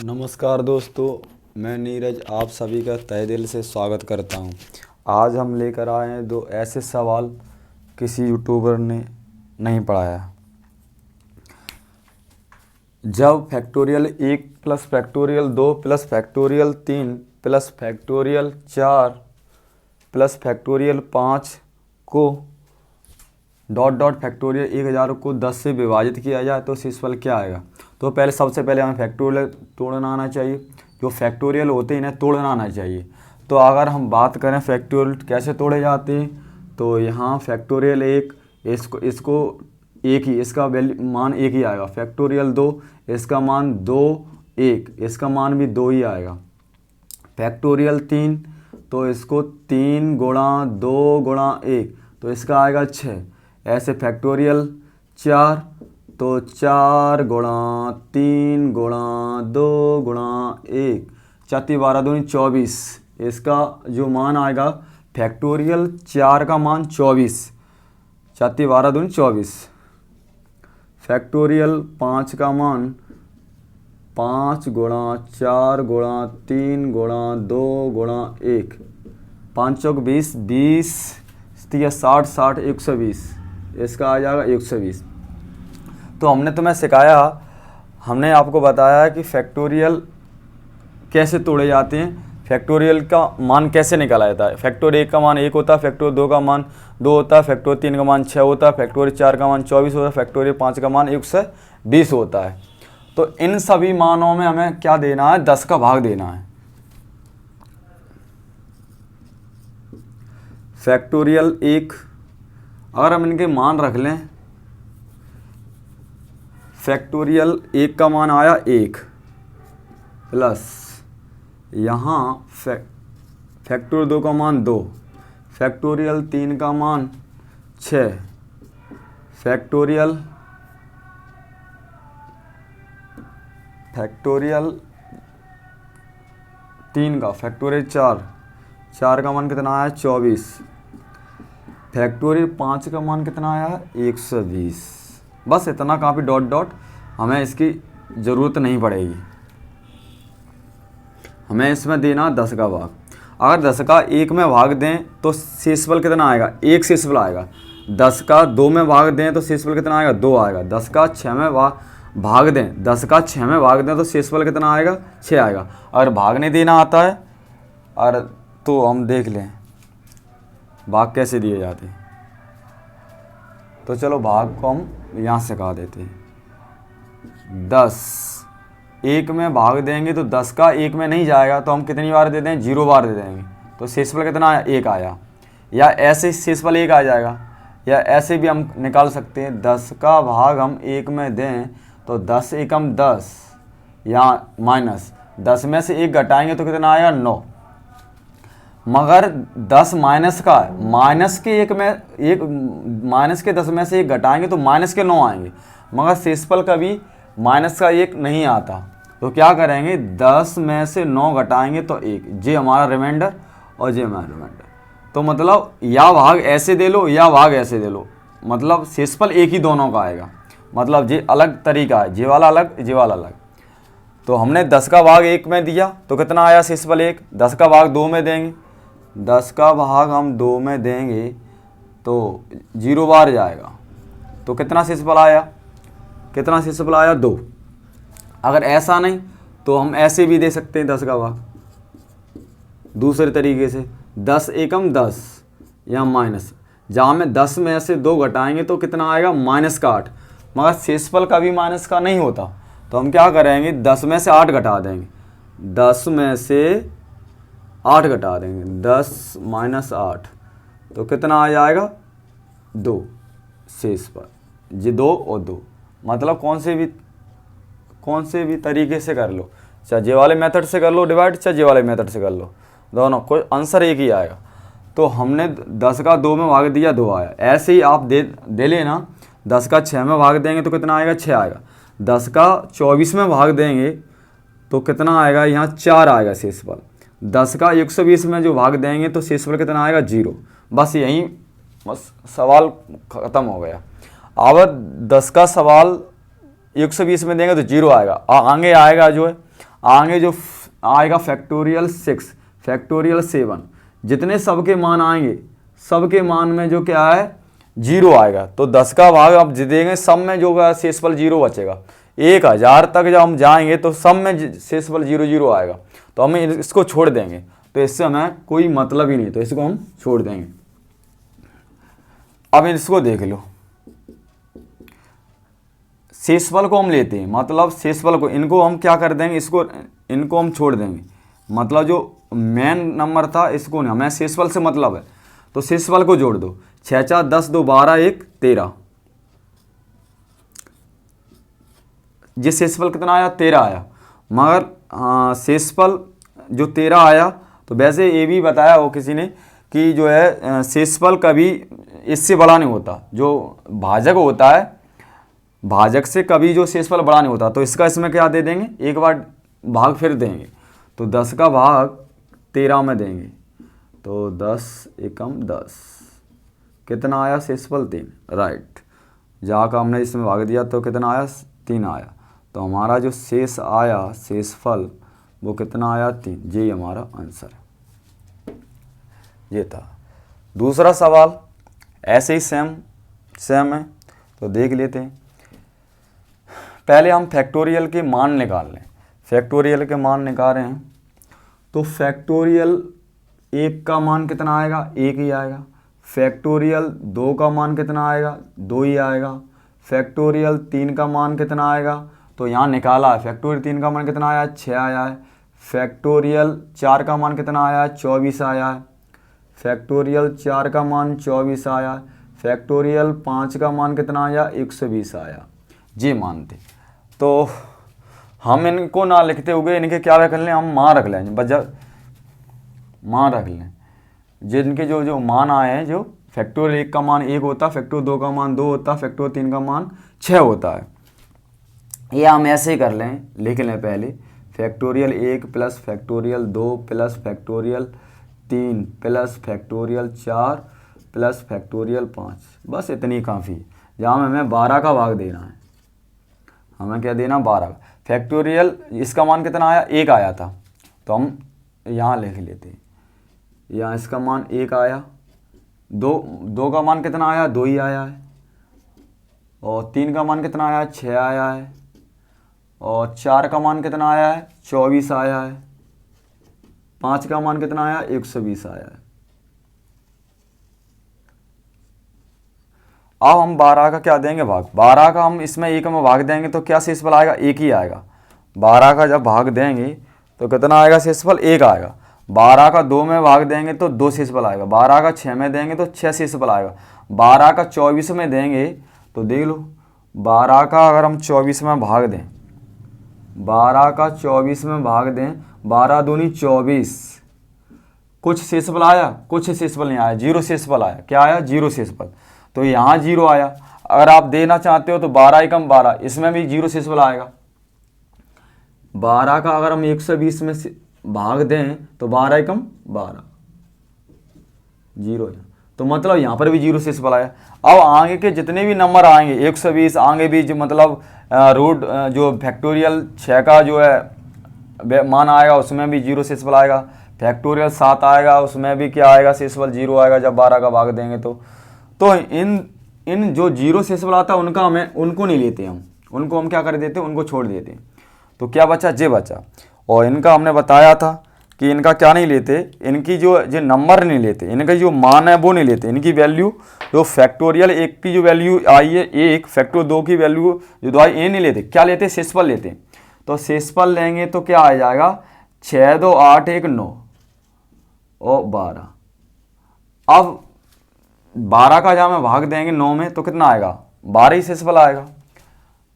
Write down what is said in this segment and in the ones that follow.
नमस्कार दोस्तों, मैं नीरज आप सभी का तहे दिल से स्वागत करता हूं। आज हम लेकर आए हैं दो ऐसे सवाल किसी यूट्यूबर ने नहीं पढ़ाया। जब factorial 1 plus factorial 2 plus factorial 3 plus factorial 4 plus factorial 5 co dot dot factorial 1000 को 10 से विभाजित किया जाए तो शेषफल क्या आएगा। तो सबसे पहले हमें फैक्टोरियल तोड़ना आना चाहिए। जो फैक्टोरियल होते हैं इन्हें तोड़ना आना चाहिए। तो अगर हम बात करें फैक्टोरियल कैसे तोड़े जाते हैं, तो यहाँ फैक्टोरियल 1 इसको एक ही, इसका वैल्यू मान एक ही आएगा। फैक्टोरियल 2 इसका मान 2 1, इसका मान भी 2 ही आएगा। फैक्टोरियल 3 तो इसको 3 गुणा 2 गुणा 1 तो इसका आएगा 6। ऐसे फैक्टोरियल 4 तो 4 गुणा 3 गुणा 2 गुणा 1 4 12 दूनी 24। इसका जो मान आएगा फैक्टोरियल 4 का मान 24, 4 12 दूनी 24। फैक्टोरियल 5 का मान 5 गुणा 4 गुणा 3 गुणा 2 गुणा 1 5 चौक 20 20 60 60 120, इसका आ जाएगा 120। तो हमने तुम्हें सिखाया, हमने आपको बताया कि फैक्टोरियल कैसे तोड़े जाते हैं, फैक्टोरियल का मान कैसे निकाला जाता है। फैक्टोरियल 1 का मान 1 होता है, फैक्टोरियल 2 का मान 2 होता है, फैक्टोरियल 3 का मान 6 होता है, फैक्टोरियल 4 का मान 24 होता है, फैक्टोरियल 5 का मान 120 होता है। तो इन सभी मानों में हमें क्या देना है, 10 का भाग देना है। फैक्टोरियल 1 अगर हम इनके मान रख लें, फैक्टोरियल 1 का मान आया 1 प्लस यहाँ फैक्टोरियल 2 का मान 2, फैक्टोरियल 3 का मान 6, फैक्टोरियल 3 का फैक्टोरियल 4 का मान कितना आया 24, फैक्टोरियल 5 का मान कितना आया 120। बस इतना काफ़ी, डॉट डॉट, हमें इसकी ज़रूरत नहीं पड़ेगी। हमें इसमें देना 10 का भाग। अगर 10 का 1 में भाग दें तो शेषफल कितना आएगा, 1 शेषफल आएगा। 10 का 2 में भाग दें तो शेषफल कितना आएगा, 2 आएगा। 10 का 6 में भाग दें, 10 का 6 में भाग दें तो शेषफल कितना आएगा, 6 आएगा। अगर भागने देना आता है और तो हम देख लें भाग कैसे दिए जाते हैं। तो चलो भाग को हम यहाँ सिखा देते हैं। 10 1 में भाग देंगे तो 10 का 1 में नहीं जाएगा तो हम कितनी बार दे दें, 0 बार दे देंगे। तो शेषफल कितना आया, 1 आया। या ऐसे शेषफल 1 आ जाएगा, या ऐसे भी हम निकाल सकते हैं। 10 का भाग हम 1 में दें तो 10 एकम 10, या माइनस 10 में से 1 घटाएंगे तो कितना आएगा 9। मगर 10 माइनस का है, माइनस के 10 में से 1 घटाएंगे तो माइनस के 9 आएंगे। मगर शेषफल कभी माइनस का 1 नहीं आता। तो क्या करेंगे, 10 में से 9 घटाएंगे तो 1, जे हमारा रिमाइंडर और जे हमारा रिमाइंडर। तो मतलब या भाग ऐसे दे लो या भाग ऐसे दे लो, मतलब शेषफल एक ही दोनों का आएगा। मतलब जे अलग तरीका है, जे वाला अलग जे वाला अलग। तो हमने 10 का भाग 1 में दिया तो कितना आया शेषफल 1। 10 का भाग 2 में देंगे, 10 का भाग हम 2 में देंगे तो 0 बार जाएगा। तो कितना शेषफल आया, 2। अगर ऐसा नहीं तो हम ऐसे भी दे सकते हैं 10 का भाग दूसरे तरीके से, 10 एकम 10 या माइनस, जहाँ में 10 में से 2 घटाएंगे तो कितना आएगा, -8। मगर शेषफल कभी माइनस का नहीं होता। तो हम क्या करेंगे, 10 में से 8 घटा देंगे, 10 में से 8 घटा देंगे, 10 - 8 तो कितना आ जाएगा 2 शेषफल। जी 2 और 2, मतलब कौन से भी तरीके से कर लो, चाहे जे वाले मेथड से कर लो डिवाइड, चाहे जे वाले मेथड से कर लो, दोनों कोई आंसर एक ही आएगा। तो हमने 10 का 2 में भाग दिया, 2 आया। ऐसे ही आप दे लेना, 10 का 6 में भाग देंगे तो कितना आएगा, 6 आएगा। 10 का 24 में भाग देंगे तो कितना आएगा, यहाँ 4 आएगा शेषफल। 10 का 120 में जो भाग देंगे तो शेषफल कितना आएगा, 0। बस यही सवाल ख़त्म हो गया। अब 10 का सवाल 120 में देंगे तो 0 आएगा, आगे आएगा जो है आगे जो आएगा फैक्टोरियल 6, फैक्टोरियल 7, जितने सबके मान आएंगे सबके मान में जो क्या है 0 आएगा। तो 10 का भाग आप देंगे, सब में जो शेषफल 0 बचेगा। 1000 तक जब हम जाएंगे तो सब में शेषफल 0 0 आएगा, तो हम इसको छोड़ देंगे, तो इससे हमें कोई मतलब ही नहीं, तो इसको हम छोड़ देंगे। अब इसको देख लो, शेषफल को हम लेते हैं, मतलब शेषफल को, इनको हम क्या कर देंगे, इनको हम छोड़ देंगे, मतलब जो मेन नंबर था इसको नहीं, हमें शेषफल से मतलब है, तो शेषफल को जोड़ दो। 6 4 10 2 12 1 13, ये शेषफल कितना आया 13 आया, मगर शेषफल जो 13 आया, तो वैसे ये भी बताया हो किसी ने कि जो है शेषफल कभी इससे बड़ा नहीं होता, जो भाजक होता है भाजक से कभी जो शेषफल बड़ा नहीं होता, तो इसका इसमें क्या दे देंगे, एक बार भाग फिर देंगे, तो 10 का भाग 13 में देंगे, तो 10 एकम 10, कितना आया शेषफल 3, राइट। जाकर हमने इसमें भाग दिया तो कितना आया 3 आया, तो हमारा जो शेष आया शेषफल वो कितना आया 3, ये हमारा आंसर है, ये था। दूसरा सवाल ऐसे ही सेम है, तो देख लेते हैं। पहले हम फैक्टोरियल के मान निकाल लें, फैक्टोरियल के मान निकाल रहे हैं, तो फैक्टोरियल 1 का मान कितना आएगा 1 ही आएगा, फैक्टोरियल 2 का मान कितना आएगा 2 ही आएगा, फैक्टोरियल 3 का मान कितना आएगा, तो यहाँ निकाला है, फैक्टोरियल 3 का मान कितना आया 6 आया है, फैक्टोरियल 4 का मान कितना आया 24 आया है, फैक्टोरियल 4 का मान 24 आया, फैक्टोरियल 5 का मान कितना आया 120 आया, ये मान थे। तो हम इनको ना लिखते हुए इनके क्या रख लें, हम मान रख लें, मान रख लें, जिनके जो मान आए हैं, जो फैक्टोरियल 1 का मान 1 होता, फैक्टोरियल 2 का मान 2 होता, फैक्टोरियल 3 का मान 6 होता है। ये हम ऐसे ही कर लें, लिख लें पहले factorial 1 plus factorial 2 plus factorial 3 plus factorial 4 plus factorial 5, बस इतनी काफ़ी है। जहाँ हमें 12 का भाग देना है, हमें क्या देना 12। फैक्टोरियल इसका मान कितना आया 1 आया था, तो हम यहाँ लिख लेते हैं, यहाँ इसका मान 1 आया, 2 का मान कितना आया 2 ही आया है, और 3 का मान कितना आया 6 आया है, और 4 का मान कितना आया है 24 आया है, 5 का मान कितना आया 120 आया है। अब हम 12 का क्या देंगे भाग, 12 का हम इसमें 1 में भाग देंगे तो क्या शेषफल आएगा 1 ही आएगा। 12 का जब भाग देंगे तो कितना आएगा शेषफल 1 आएगा। 12 का 2 में भाग देंगे तो 2 शेषफल आएगा। 12 का 6 में देंगे तो 6 शेषफल आएगा। 12 का 24 में देंगे तो देख लो, 12 का अगर हम 24 में भाग दें, 12 का 24 में भाग दें, 12 दूनी 24, कुछ शेषफल आया, कुछ शेषफल नहीं आया, 0 शेषफल आया। क्या आया 0 शेषफल, तो यहाँ 0 आया। अगर आप देना चाहते हो तो 12 एकम 12, इसमें भी 0 शेषफल आएगा। 12 का अगर हम 120 में भाग दें तो 12 एकम 12, 0 है, तो मतलब यहाँ पर भी 0 शेषफल आया। अब आगे के जितने भी नंबर आएंगे 120 आगे भी जो मतलब रूट जो फैक्टोरियल 6 का जो है मान आएगा उसमें भी 0 शेषफल आएगा। फैक्टोरियल 7 आएगा उसमें भी क्या आएगा शेषफल 0 आएगा जब 12 का भाग देंगे तो इन जो 0 शेषफल आता है उनका हमें उनको नहीं लेते, हम उनको हम क्या कर देते हैं, उनको छोड़ देते हैं। तो क्या बचा, जे बचा। और इनका हमने बताया था कि इनका क्या नहीं लेते, इनकी जो नंबर नहीं लेते, इनका जो मान है वो नहीं लेते, इनकी वैल्यू जो फैक्टोरियल 1 की जो वैल्यू आई है 1, फैक्टोरियल 2 की वैल्यू जो 2 आई, ये नहीं लेते। क्या लेते, शेषफल लेते। तो शेषफल लेंगे तो क्या आ जाएगा 6 2 8 1 9 और 12। अब 12 का जहाँ में भाग देंगे 9 में तो कितना आएगा, 12 ही शेषफल आएगा।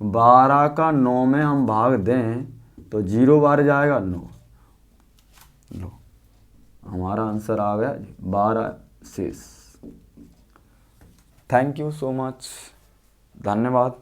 12 का 9 में हम भाग दें तो 0 बार जाएगा 9, लो हमारा आंसर आ गया 12 शेष। थैंक यू सो मच, धन्यवाद।